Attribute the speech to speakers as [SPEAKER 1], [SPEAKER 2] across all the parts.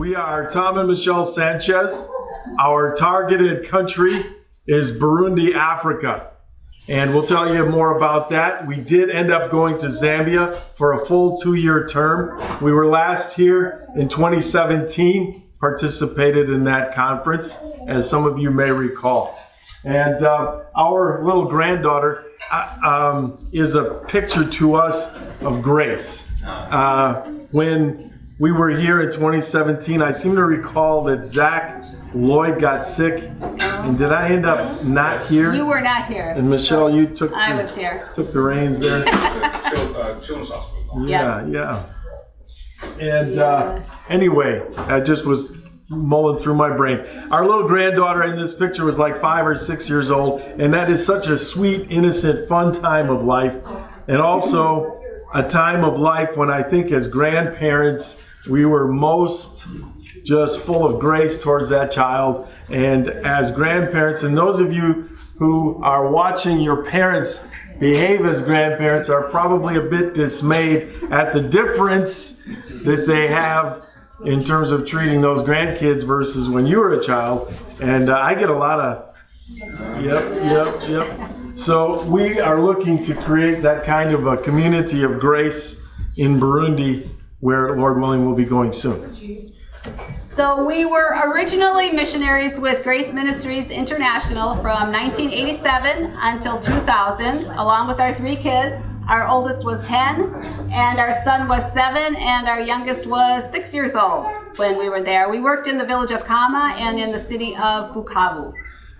[SPEAKER 1] We are Tom and Michelle Sanchez. Our targeted country is Burundi, Africa. And we'll tell you more about that. We did end up going to Zambia for a full 2-year term. We were last here in 2017, participated in that conference, as some of you may recall. And our little granddaughter is a picture to us of grace. When we were here in 2017, I seem to recall that Zach Lloyd got sick. And did I end up not here?
[SPEAKER 2] You were not here.
[SPEAKER 1] And Michelle, you took
[SPEAKER 2] I was here.
[SPEAKER 1] Took the reins there.
[SPEAKER 3] Children's hospital.
[SPEAKER 1] Yeah. And anyway, I just was mulling through my brain. Our little granddaughter in this picture was like 5 or 6 years old, and that is such a sweet, innocent, fun time of life, and also a time of life when I think as grandparents we were most just full of grace towards that child. And as grandparents, and those of you who are watching your parents behave as grandparents are probably a bit dismayed at the difference that they have in terms of treating those grandkids versus when you were a child. And I get a lot of, yep. So we are looking to create that kind of a community of grace in Burundi, where, Lord willing, we'll be going soon.
[SPEAKER 2] So we were originally missionaries with Grace Ministries International from 1987 until 2000, along with our 3 kids. Our oldest was 10, and our son was 7, and our youngest was 6 years old when we were there. We worked in the village of Kama and in the city of Bukavu.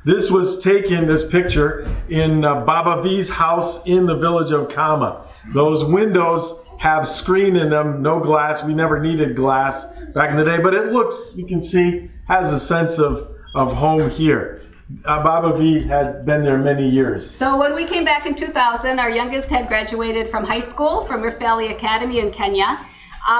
[SPEAKER 1] This was taken, this picture, in Baba V's house in the village of Kama. Those windows have screen in them, no glass. We never needed glass back in the day, but it looks, you can see, has a sense of home here. Baba V had been there many years.
[SPEAKER 2] So when we came back in 2000, our youngest had graduated from high school from Rift Valley Academy in Kenya.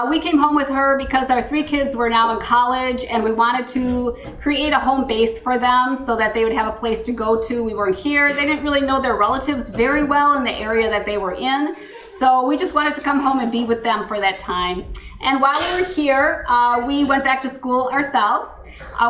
[SPEAKER 2] We came home with her because our 3 kids were now in college, and we wanted to create a home base for them so that they would have a place to go to. We weren't here. They didn't really know their relatives very well in the area that they were in. So we just wanted to come home and be with them for that time. And while we were here, we went back to school ourselves.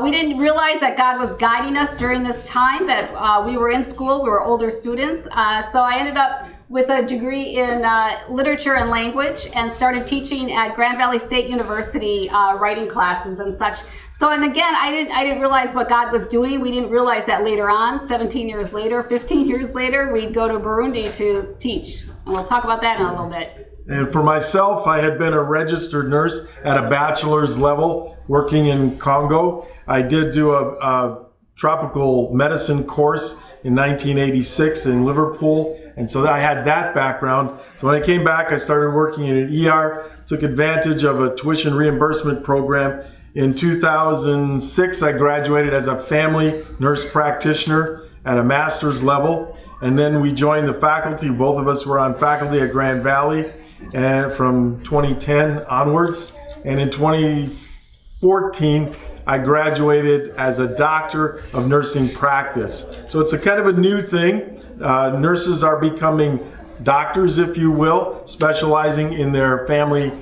[SPEAKER 2] We didn't realize that God was guiding us during this time, that we were in school, we were older students. So I ended up with a degree in literature and language and started teaching at Grand Valley State University, writing classes and such. So, and again, I didn't realize what God was doing. We didn't realize that later on, 17 years later, 15 years later, we'd go to Burundi to teach. And we'll talk about that in a little bit.
[SPEAKER 1] And for myself, I had been a registered nurse at a bachelor's level working in Congo. I did do a tropical medicine course in 1986 in Liverpool. And so I had that background. So when I came back, I started working in an ER, took advantage of a tuition reimbursement program. In 2006, I graduated as a family nurse practitioner at a master's level. And then we joined the faculty. Both of us were on faculty at Grand Valley and from 2010 onwards. And in 2014, I graduated as a doctor of nursing practice. So it's a kind of a new thing. Nurses are becoming doctors, if you will, specializing in their family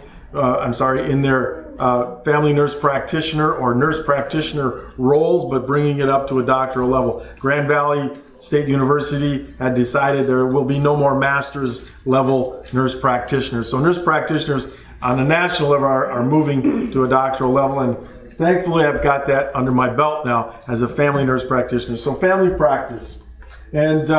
[SPEAKER 1] nurse practitioner or nurse practitioner roles, but bringing it up to a doctoral level. Grand Valley State University had decided there will be no more master's level nurse practitioners. So nurse practitioners on a national level are moving to a doctoral level, and thankfully I've got that under my belt now as a family nurse practitioner. So family practice. And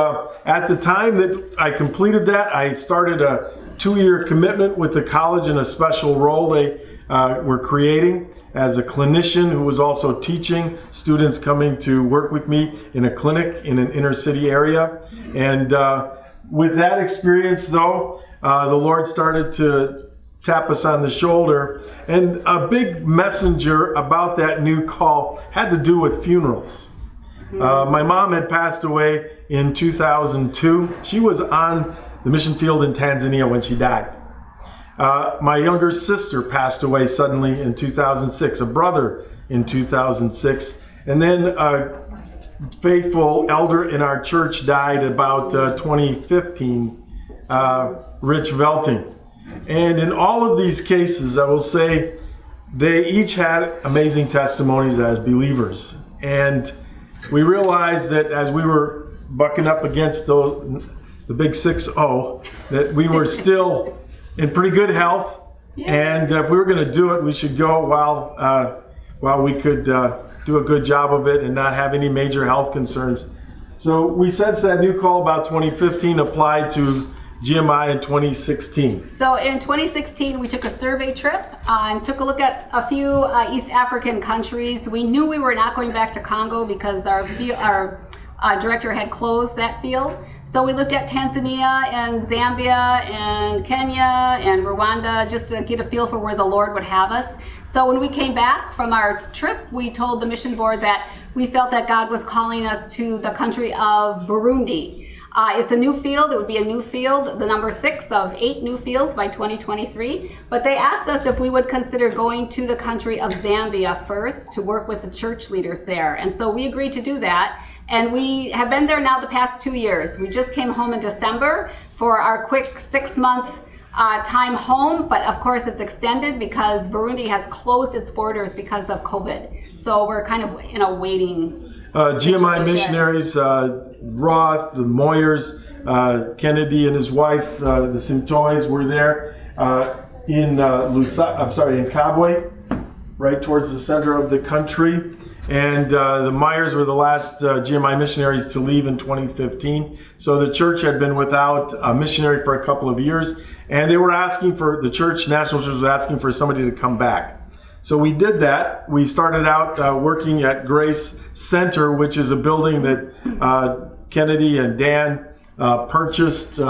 [SPEAKER 1] at the time that I completed that, I started a 2-year commitment with the college in a special role they were creating as a clinician who was also teaching students coming to work with me in a clinic in an inner city area. And with that experience, though, the Lord started to tap us on the shoulder. And a big messenger about that new call had to do with funerals. My mom had passed away in 2002. She was on the mission field in Tanzania when she died. My younger sister passed away suddenly in 2006, a brother in 2006, and then a faithful elder in our church died about 2015, Rich Velting. And in all of these cases, I will say, they each had amazing testimonies as believers. And we realized that as we were bucking up against the big 6-0, that we were still in pretty good health. And if we were going to do it, we should go while we could do a good job of it and not have any major health concerns. So we sensed that new call about 2015 applied to GMI in 2016.
[SPEAKER 2] So in 2016, we took a survey trip and took a look at a few East African countries. We knew we were not going back to Congo because our director had closed that field. So we looked at Tanzania and Zambia and Kenya and Rwanda just to get a feel for where the Lord would have us. So when we came back from our trip, we told the mission board that we felt that God was calling us to the country of Burundi. It's a new field. It would be a new field, the number 6 of 8 new fields by 2023. But they asked us if we would consider going to the country of Zambia first to work with the church leaders there. And so we agreed to do that. And we have been there now the past 2 years. We just came home in December for our quick 6-month time home. But of course, it's extended because Burundi has closed its borders because of COVID. So we're kind of in a waiting
[SPEAKER 1] GMI missionaries, Roth, the Moyers, Kennedy and his wife, the Sintois were there in Kabwe, right towards the center of the country. And the Myers were the last GMI missionaries to leave in 2015. So the church had been without a missionary for a couple of years. And they were asking for, the church, National Church was asking for somebody to come back. So we did that. We started out working at Grace Center, which is a building that Kennedy and Dan purchased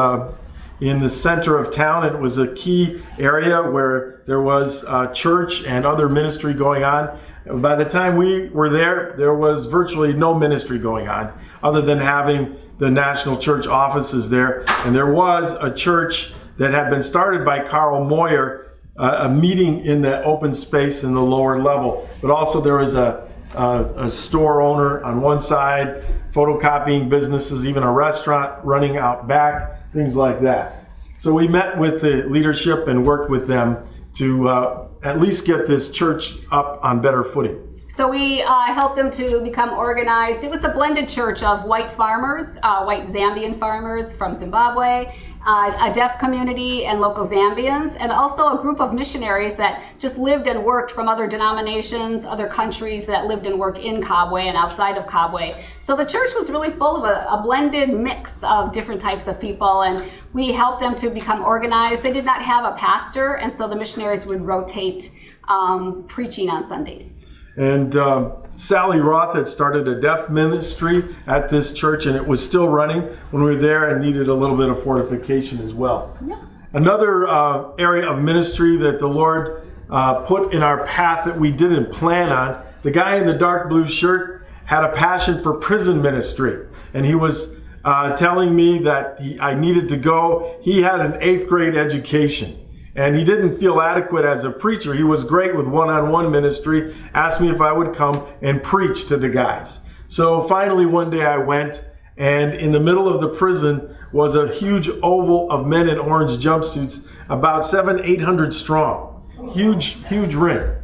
[SPEAKER 1] in the center of town. It was a key area where there was church and other ministry going on. By the time we were there, there was virtually no ministry going on other than having the National Church offices there. And there was a church that had been started by Carl Moyer, a meeting in the open space in the lower level. But also there was a store owner on one side, photocopying businesses, even a restaurant running out back, things like that. So we met with the leadership and worked with them to at least get this church up on better footing.
[SPEAKER 2] So we helped them to become organized. It was a blended church of white farmers, white Zambian farmers from Zimbabwe, a deaf community and local Zambians, and also a group of missionaries that just lived and worked from other denominations, other countries that lived and worked in Kabwe and outside of Kabwe. So the church was really full of a blended mix of different types of people, and we helped them to become organized. They did not have a pastor, and so the missionaries would rotate preaching on Sundays.
[SPEAKER 1] And Sally Roth had started a deaf ministry at this church, and it was still running when we were there and needed a little bit of fortification as well. Yeah. Another area of ministry that the Lord put in our path that we didn't plan on, the guy in the dark blue shirt had a passion for prison ministry, and he was telling me that I needed to go. He had an 8th grade education. And he didn't feel adequate as a preacher. He was great with one-on-one ministry, asked me if I would come and preach to the guys. So finally one day I went, and in the middle of the prison was a huge oval of men in orange jumpsuits, about 700-800 strong. Huge ring.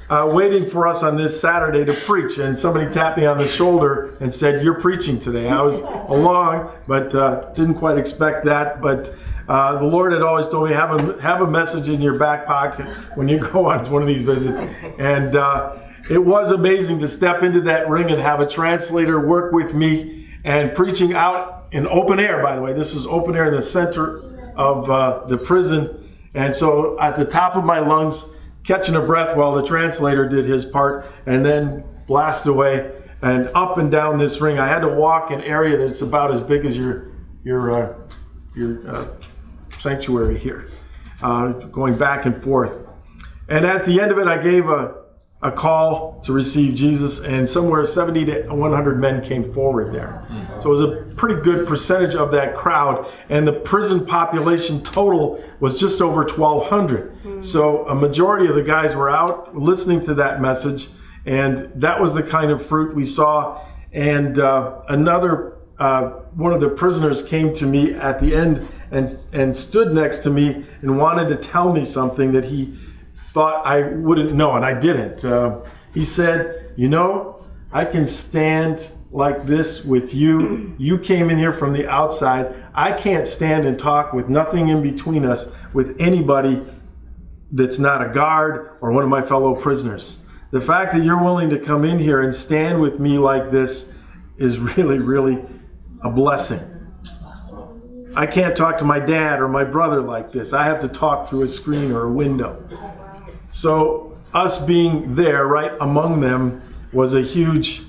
[SPEAKER 1] Waiting for us on this Saturday to preach. And somebody tapped me on the shoulder and said, "You're preaching today." I was along, but didn't quite expect that. But the Lord had always told me, have a message in your back pocket when you go on one of these visits. And it was amazing to step into that ring and have a translator work with me and preaching out in open air, by the way. This was open air in the center of the prison. And so at the top of my lungs, catching a breath while the translator did his part, and then blast away and up and down this ring. I had to walk an area that's about as big as your sanctuary here, going back and forth. And at the end of it, I gave a call to receive Jesus, and somewhere 70 to 100 men came forward there. So it was a pretty good percentage of that crowd, and the prison population total was just over 1,200. So a majority of the guys were out listening to that message, and that was the kind of fruit we saw. And another one of the prisoners came to me at the end and stood next to me and wanted to tell me something that he thought I wouldn't know, and I didn't. He said, you know, I can stand like this with you. You came in here from the outside. I can't stand and talk with nothing in between us with anybody that's not a guard or one of my fellow prisoners. The fact that you're willing to come in here and stand with me like this is really, really a blessing. I can't talk to my dad or my brother like this. I have to talk through a screen or a window. So us being there right among them was a huge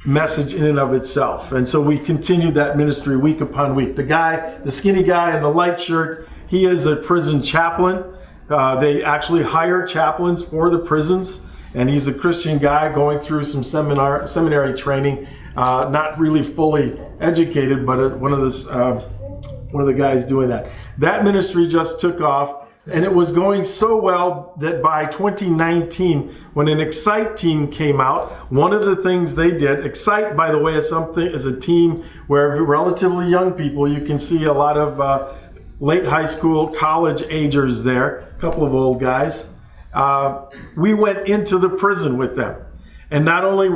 [SPEAKER 1] message in and of itself. And so we continued that ministry week upon week. The skinny guy in the light shirt, he is a prison chaplain. They actually hire chaplains for the prisons, and he's a Christian guy going through some seminary training, not really fully educated, but one of the guys doing that. That ministry just took off. And it was going so well that by 2019, when an Excite team came out, one of the things they did, Excite, by the way, is a team where relatively young people, you can see a lot of late high school, college agers there, a couple of old guys. We went into the prison with them. And not only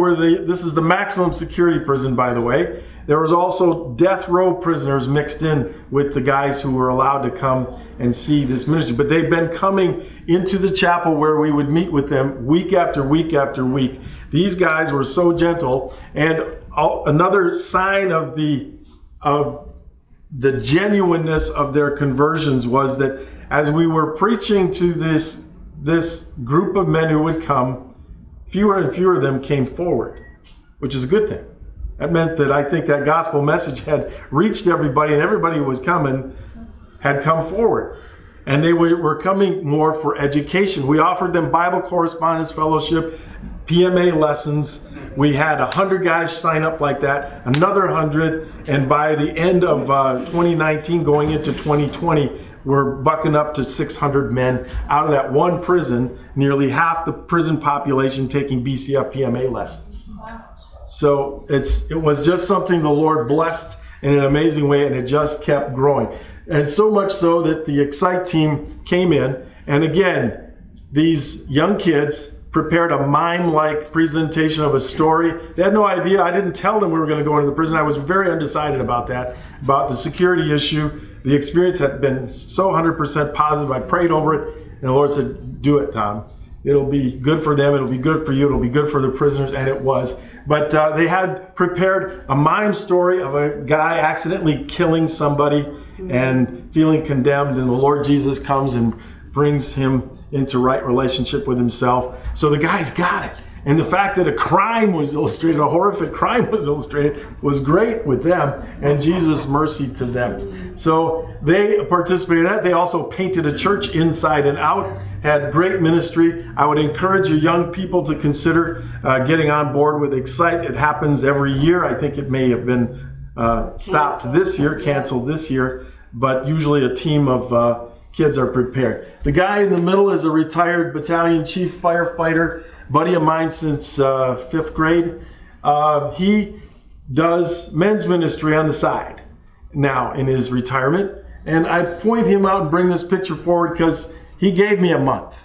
[SPEAKER 1] this is the maximum security prison, by the way, there was also death row prisoners mixed in with the guys who were allowed to come and see this ministry. But they've been coming into the chapel where we would meet with them week after week after week. These guys were so gentle. And another sign of the genuineness of their conversions was that as we were preaching to this group of men who would come, fewer and fewer of them came forward, which is a good thing. That meant that I think that gospel message had reached everybody, and everybody who was coming had come forward. And they were coming more for education. We offered them Bible correspondence fellowship, PMA lessons. We had 100 guys sign up like that, another 100, and by the end of 2019, going into 2020, we're bucking up to 600 men out of that one prison, nearly half the prison population taking BCF PMA lessons. So it was just something the Lord blessed in an amazing way, and it just kept growing. And so much so that the Excite team came in, and again, these young kids prepared a mime-like presentation of a story. They had no idea. I didn't tell them we were going to go into the prison. I was very undecided about that, about the security issue. The experience had been so 100% positive. I prayed over it, and the Lord said, do it, Tom. It'll be good for them. It'll be good for you. It'll be good for the prisoners, and it was. But they had prepared a mime story of a guy accidentally killing somebody and feeling condemned, and the Lord Jesus comes and brings him into right relationship with himself. So the guys got it. And the fact that a crime was illustrated, a horrific crime was illustrated, was great with them, and Jesus' mercy to them. So they participated in that. They also painted a church inside and out, had great ministry. I would encourage your young people to consider getting on board with Excite. It happens every year. I think it may have been stopped this year, canceled this year, but usually a team of kids are prepared. The guy in the middle is a retired battalion chief firefighter, buddy of mine since 5th grade. He does men's ministry on the side now in his retirement. And I point him out and bring this picture forward because he gave me a month.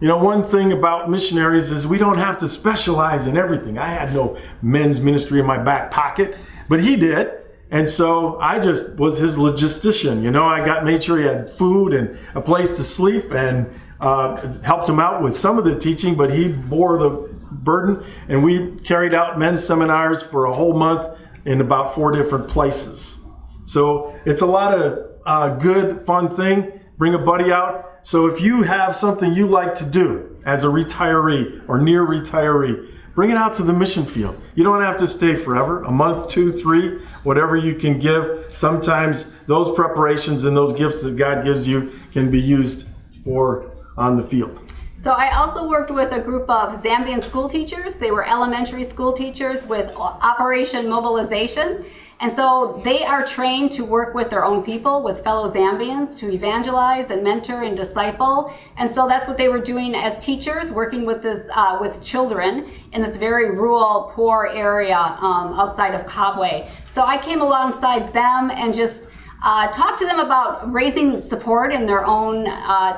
[SPEAKER 1] You know, one thing about missionaries is we don't have to specialize in everything. I had no men's ministry in my back pocket, but he did. And so I just was his logistician. You know, I made sure he had food and a place to sleep, and helped him out with some of the teaching, but he bore the burden. And we carried out men's seminars for a whole month in about 4 different places. So it's a lot of good, fun thing. Bring a buddy out. So if you have something you like to do as a retiree or near retiree, bring it out to the mission field. You don't have to stay forever, a month, 2, 3, whatever you can give. Sometimes those preparations and those gifts that God gives you can be used for on the field.
[SPEAKER 2] So I also worked with a group of Zambian school teachers. They were elementary school teachers with Operation Mobilization. And so they are trained to work with their own people, with fellow Zambians, to evangelize and mentor and disciple. And so that's what they were doing as teachers, working with with children in this very rural, poor area outside of Kabwe. So I came alongside them and just talked to them about raising support in their own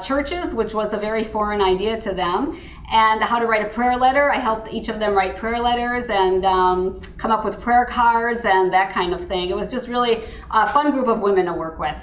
[SPEAKER 2] churches, which was a very foreign idea to them, and how to write a prayer letter. I helped each of them write prayer letters and come up with prayer cards and that kind of thing. It was just really a fun group of women to work with.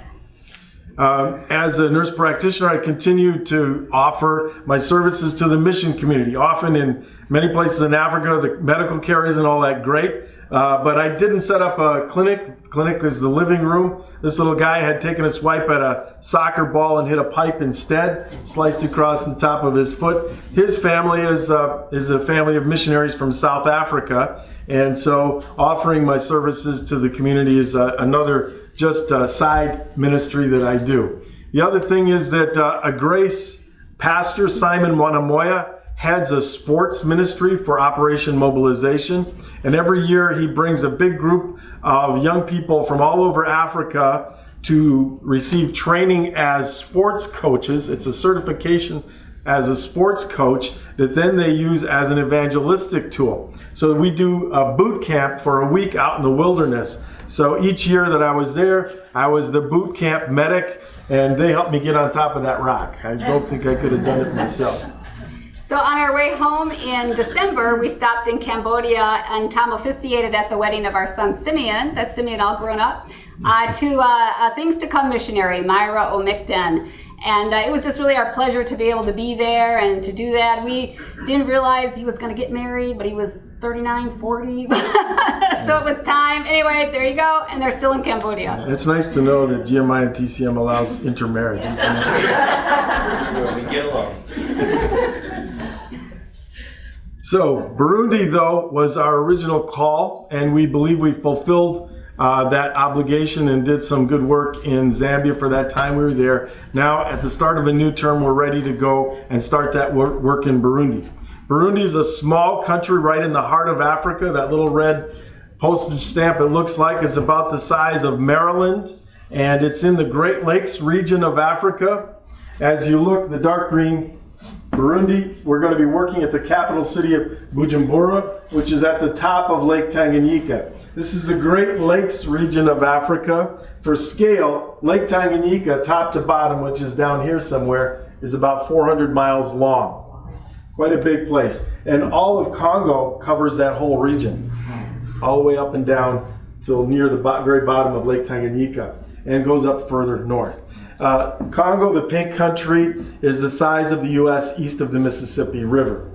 [SPEAKER 1] As a nurse practitioner, I continue to offer my services to the mission community. Often in many places in Africa, the medical care isn't all that great, but I didn't set up a clinic. Clinic is the living room. This little guy had taken a swipe at a soccer ball and hit a pipe instead, sliced across the top of his foot. His family is a family of missionaries from South Africa, and so offering my services to the community is another just a side ministry that I do. The other thing is that a Grace pastor, Simon Wanamoya, heads a sports ministry for Operation Mobilization. And every year he brings a big group of young people from all over Africa to receive training as sports coaches. It's a certification as a sports coach that then they use as an evangelistic tool. So we do a boot camp for a week out in the wilderness. So each year that I was there, I was the boot camp medic, and they helped me get on top of that rock. I don't think I could have done it myself.
[SPEAKER 2] So on our way home in December, we stopped in Cambodia, and Tom officiated at the wedding of our son Simeon, that's Simeon all grown up, to Things to Come missionary, Myra Omikden. And it was just really our pleasure to be able to be there and to do that. We didn't realize he was going to get married, but he was 39, 40. So it was time. Anyway, there you go. And they're still in Cambodia.
[SPEAKER 1] It's nice to know that GMI and TCM allows intermarriage.
[SPEAKER 3] We get along.
[SPEAKER 1] So Burundi, though, was our original call, and we believe we fulfilled that obligation and did some good work in Zambia for that time we were there. Now, at the start of a new term, we're ready to go and start that work in Burundi. Burundi is a small country right in the heart of Africa. That little red postage stamp, it looks like, is about the size of Maryland, and it's in the Great Lakes region of Africa. As you look, the dark green, Burundi, we're going to be working at the capital city of Bujumbura, which is at the top of Lake Tanganyika. This is the Great Lakes region of Africa. For scale, Lake Tanganyika, top to bottom, which is down here somewhere, is about 400 miles long. Quite a big place. And all of Congo covers that whole region, all the way up and down till near the very bottom of Lake Tanganyika, and goes up further north. Congo, the pink country, is the size of the U.S. east of the Mississippi River.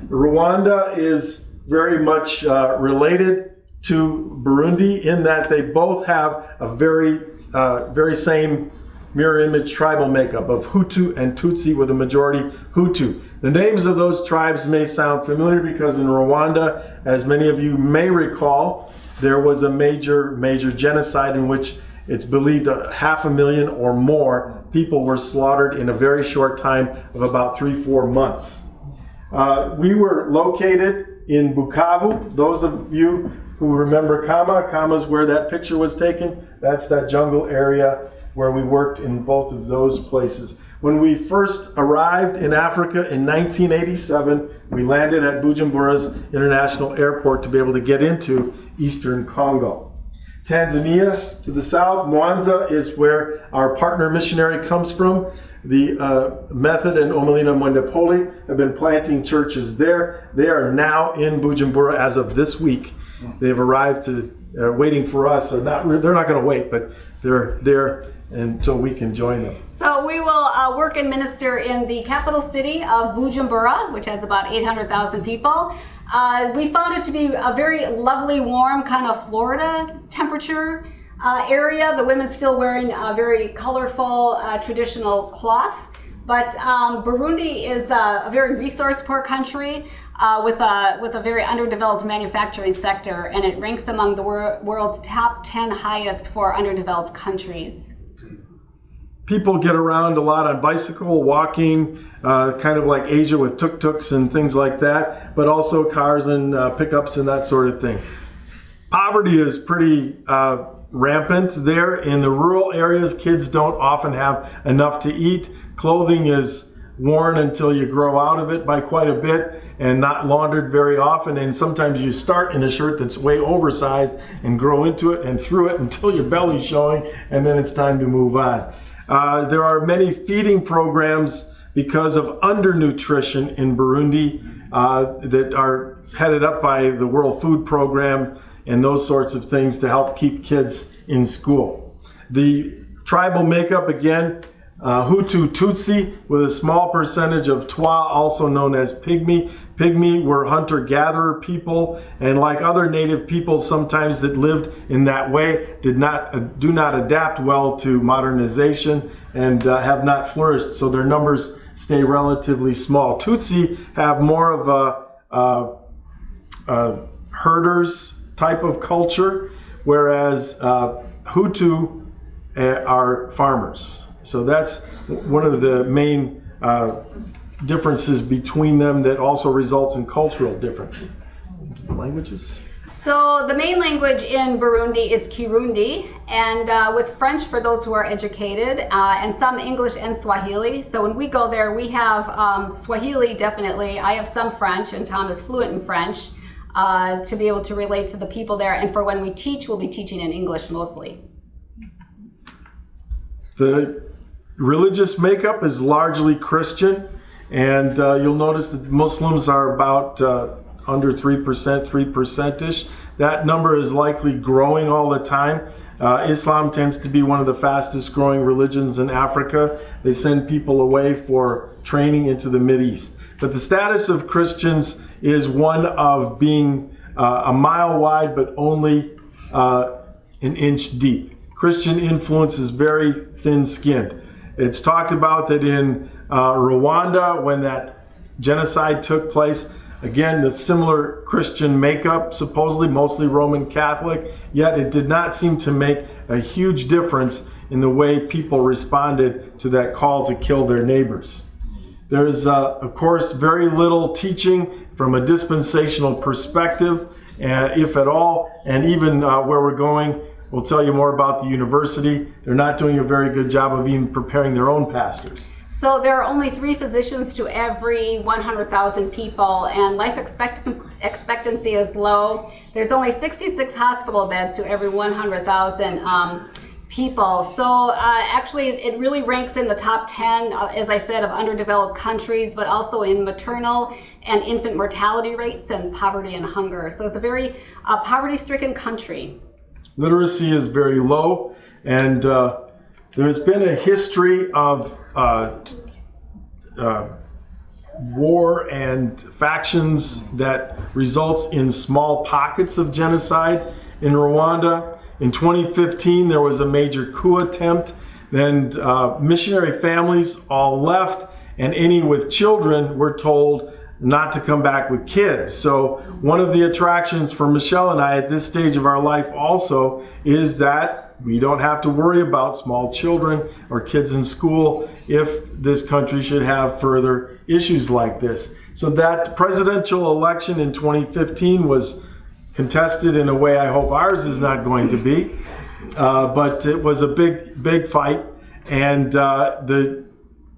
[SPEAKER 1] Rwanda is very much related to Burundi in that they both have a very same mirror image tribal makeup of Hutu and Tutsi, with a majority Hutu. The names of those tribes may sound familiar because in Rwanda, as many of you may recall, there was a major genocide in which it's believed 500,000 or more people were slaughtered in a very short time of about 3-4 months. We were located in Bukavu. Those of you who remember Kama's where that picture was taken. That's that jungle area where we worked in both of those places. When we first arrived in Africa in 1987, we landed at Bujumbura's International Airport to be able to get into Eastern Congo. Tanzania to the south, Mwanza is where our partner missionary comes from. The Method and Omelina Mwendepoli have been planting churches there. They are now in Bujumbura as of this week. They've arrived to waiting for us. So they're not going to wait, but they're there until we can join them.
[SPEAKER 2] So we will work and minister in the capital city of Bujumbura, which has about 800,000 people. We found it to be a very lovely, warm, kind of Florida temperature area. The women still wearing a very colorful traditional cloth. But Burundi is a very resource-poor country with a very underdeveloped manufacturing sector, and it ranks among the world's top 10 highest for underdeveloped countries.
[SPEAKER 1] People get around a lot on bicycle, walking, kind of like Asia with tuk-tuks and things like that, but also cars and pickups and that sort of thing. Poverty is pretty rampant there. In the rural areas, kids don't often have enough to eat. Clothing is worn until you grow out of it by quite a bit and not laundered very often. And sometimes you start in a shirt that's way oversized and grow into it and through it until your belly's showing, and then it's time to move on. There are many feeding programs because of undernutrition in Burundi that are headed up by the World Food Program and those sorts of things to help keep kids in school. The tribal makeup, again, Hutu Tutsi with a small percentage of Twa, also known as Pygmy. Pygmy were hunter-gatherer people, and like other native peoples sometimes that lived in that way, do not adapt well to modernization and have not flourished, so their numbers stay relatively small. Tutsi have more of a herders type of culture, whereas Hutu are farmers. So that's one of the main differences between them that also results in cultural difference. Languages?
[SPEAKER 2] So the main language in Burundi is Kirundi, and with French for those who are educated, and some English and Swahili. So when we go there, we have Swahili, definitely. I have some French, and Tom is fluent in French to be able to relate to the people there. And for when we teach, we'll be teaching in English mostly.
[SPEAKER 1] The religious makeup is largely Christian, and you'll notice that Muslims are about under 3%, 3%-ish. That number is likely growing all the time. Islam tends to be one of the fastest growing religions in Africa. They send people away for training into the Mideast. But the status of Christians is one of being a mile wide, but only an inch deep. Christian influence is very thin-skinned. It's talked about that in Rwanda, when that genocide took place, again, the similar Christian makeup, supposedly mostly Roman Catholic, yet it did not seem to make a huge difference in the way people responded to that call to kill their neighbors. There's, of course, very little teaching from a dispensational perspective, if at all, and even where we're going, we'll tell you more about the university. They're not doing a very good job of even preparing their own pastors.
[SPEAKER 2] So there are only 3 physicians to every 100,000 people, and life expectancy is low. There's only 66 hospital beds to every 100,000 people. So actually it really ranks in the top 10, as I said, of underdeveloped countries, but also in maternal and infant mortality rates and poverty and hunger. So it's a very poverty-stricken country.
[SPEAKER 1] Literacy is very low, and there's been a history of war and factions that results in small pockets of genocide in Rwanda. In 2015, there was a major coup attempt. Then missionary families all left, and any with children were told not to come back with kids. So one of the attractions for Michelle and I at this stage of our life also is that we don't have to worry about small children or kids in school if this country should have further issues like this. So that presidential election in 2015 was contested in a way I hope ours is not going to be, but it was a big fight, and the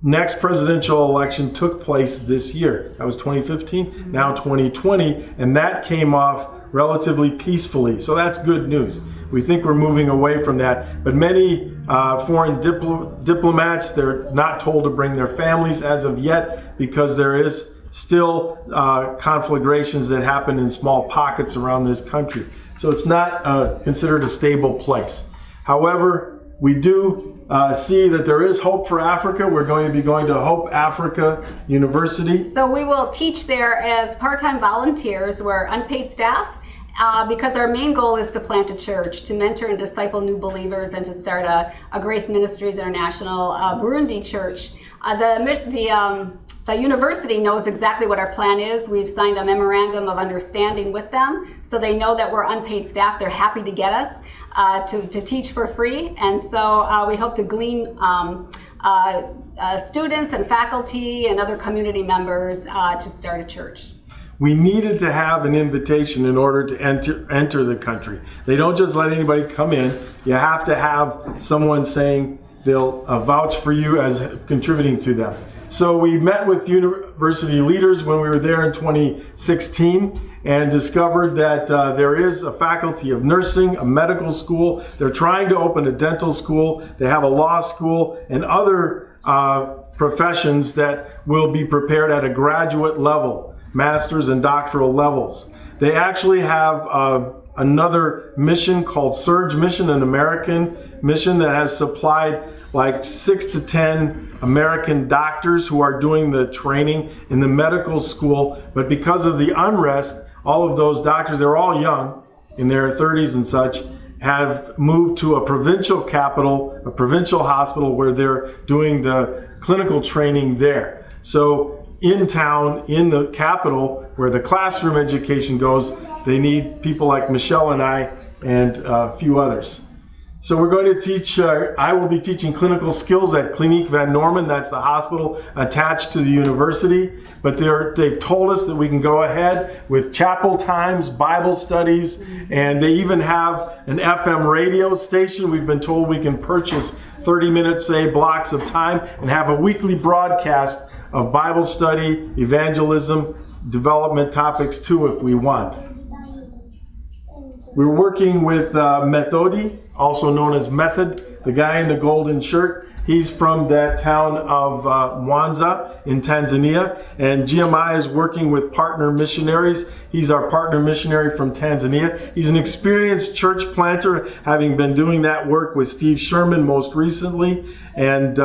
[SPEAKER 1] next presidential election took place this year. That was 2015, now 2020, and that came off relatively peacefully. So that's good news. We think we're moving away from that. But many foreign diplomats, they're not told to bring their families as of yet because there is still conflagrations that happen in small pockets around this country. So it's not considered a stable place. However, we do see that there is hope for Africa. We're going to be going to Hope Africa University.
[SPEAKER 2] So we will teach there as part-time volunteers. We're unpaid staff because our main goal is to plant a church, to mentor and disciple new believers, and to start a Grace Ministries International Burundi church. The university knows exactly what our plan is. We've signed a memorandum of understanding with them, so they know that we're unpaid staff. They're happy to get us to teach for free, and so we hope to glean students and faculty and other community members to start a church.
[SPEAKER 1] We needed to have an invitation in order to enter the country. They don't just let anybody come in. You have to have someone saying they'll vouch for you as contributing to them. So we met with university leaders when we were there in 2016 and discovered that there is a faculty of nursing, a medical school. They're trying to open a dental school. They have a law school and other professions that will be prepared at a graduate level, master's and doctoral levels. They actually have another mission called Surge Mission, an American mission that has supplied like 6 to 10 American doctors who are doing the training in the medical school. But because of the unrest, all of those doctors, they're all young, in their 30s and such, have moved to a provincial capital, a provincial hospital where they're doing the clinical training there. So in town, in the capital, where the classroom education goes, they need people like Michelle and I and a few others. So we're going to teach, I will be teaching clinical skills at Kliniek Van Norman. That's the hospital attached to the university. But they've told us that we can go ahead with chapel times, Bible studies, and they even have an FM radio station. We've been told we can purchase 30-minute, say, blocks of time and have a weekly broadcast of Bible study, evangelism, development topics too, if we want. We're working with Methodi, also known as Method, the guy in the golden shirt. He's from that town of Mwanza in Tanzania, and GMI is working with partner missionaries. He's our partner missionary from Tanzania. He's an experienced church planter, having been doing that work with Steve Sherman most recently, and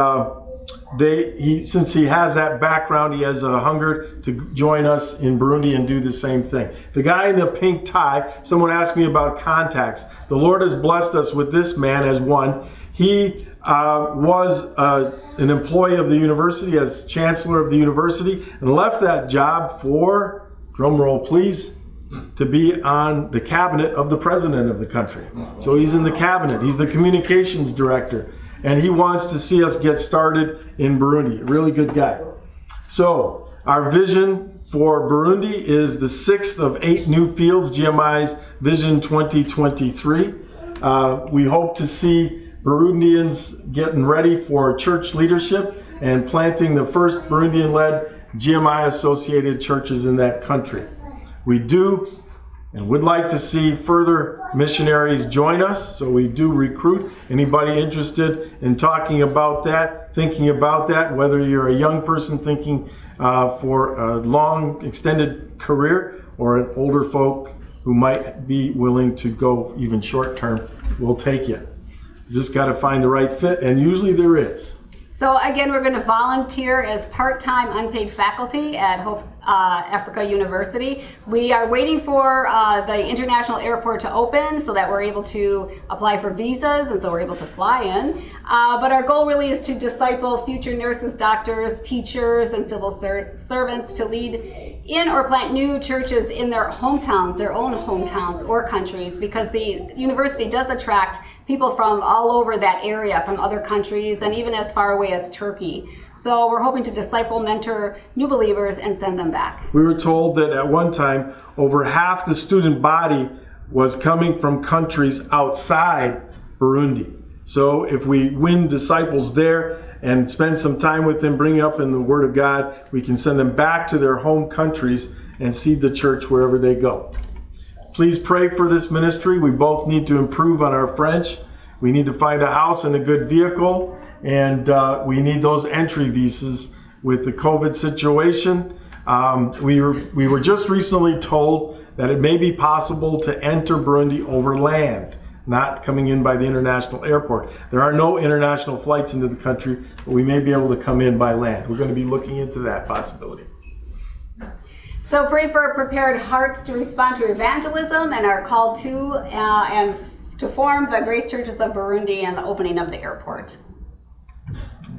[SPEAKER 1] since he has that background, he has a hunger to join us in Burundi and do the same thing. The guy in the pink tie, someone asked me about contacts. The Lord has blessed us with this man as one. He was an employee of the university as chancellor of the university and left that job for, drum roll please, to be on the cabinet of the president of the country. So he's in the cabinet. He's the communications director. And he wants to see us get started in Burundi. A really good guy. So our vision for Burundi is the 6th of 8 new fields, GMI's Vision 2023. We hope to see Burundians getting ready for church leadership and planting the first Burundian-led GMI-associated churches in that country. We do and would like to see further missionaries join us, so we do recruit anybody interested in talking about that, thinking about that, whether you're a young person thinking for a long, extended career or an older folk who might be willing to go even short term, we'll take you. You just got to find the right fit, and usually there is.
[SPEAKER 2] So again, we're going to volunteer as part-time unpaid faculty at Hope Africa University. We are waiting for the international airport to open so that we're able to apply for visas, and so we're able to fly in. But our goal really is to disciple future nurses, doctors, teachers, and civil servants to lead in or plant new churches in their hometowns, their own hometowns or countries, because the university does attract people from all over that area, from other countries, and even as far away as Turkey. So we're hoping to disciple, mentor new believers, and send them back.
[SPEAKER 1] We were told that at one time, over half the student body was coming from countries outside Burundi. So if we win disciples there and spend some time with them, bring up in the Word of God, we can send them back to their home countries and seed the church wherever they go. Please pray for this ministry. We both need to improve on our French. We need to find a house and a good vehicle, and we need those entry visas with the COVID situation. We were just recently told that it may be possible to enter Burundi over land, not coming in by the international airport. There are no international flights into the country, but we may be able to come in by land. We're going to be looking into that possibility.
[SPEAKER 2] So pray for prepared hearts to respond to evangelism and our call to and to form the Grace Churches of Burundi and the opening of the airport.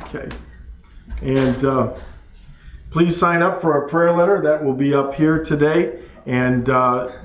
[SPEAKER 1] Okay. And please sign up for our prayer letter. That will be up here today, and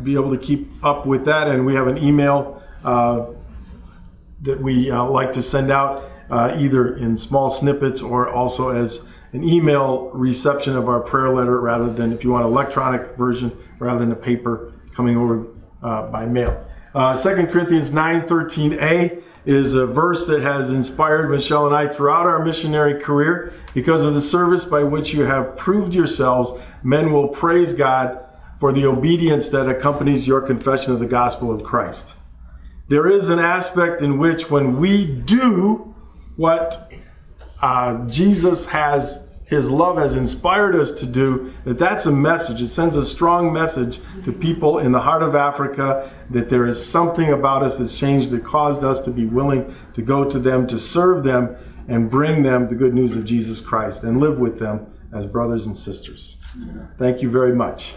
[SPEAKER 1] be able to keep up with that. And we have an email that we like to send out either in small snippets or also as an email reception of our prayer letter, rather than, if you want, electronic version rather than a paper coming over by mail. 2 Corinthians 9:13a is a verse that has inspired Michelle and I throughout our missionary career. Because of the service by which you have proved yourselves, men will praise God for the obedience that accompanies your confession of the gospel of Christ. There is an aspect in which when we do what Jesus has, his love has inspired us to do, that's a message. It sends a strong message to people in the heart of Africa that there is something about us that's changed, that caused us to be willing to go to them, to serve them, and bring them the good news of Jesus Christ and live with them as brothers and sisters. Thank you very much.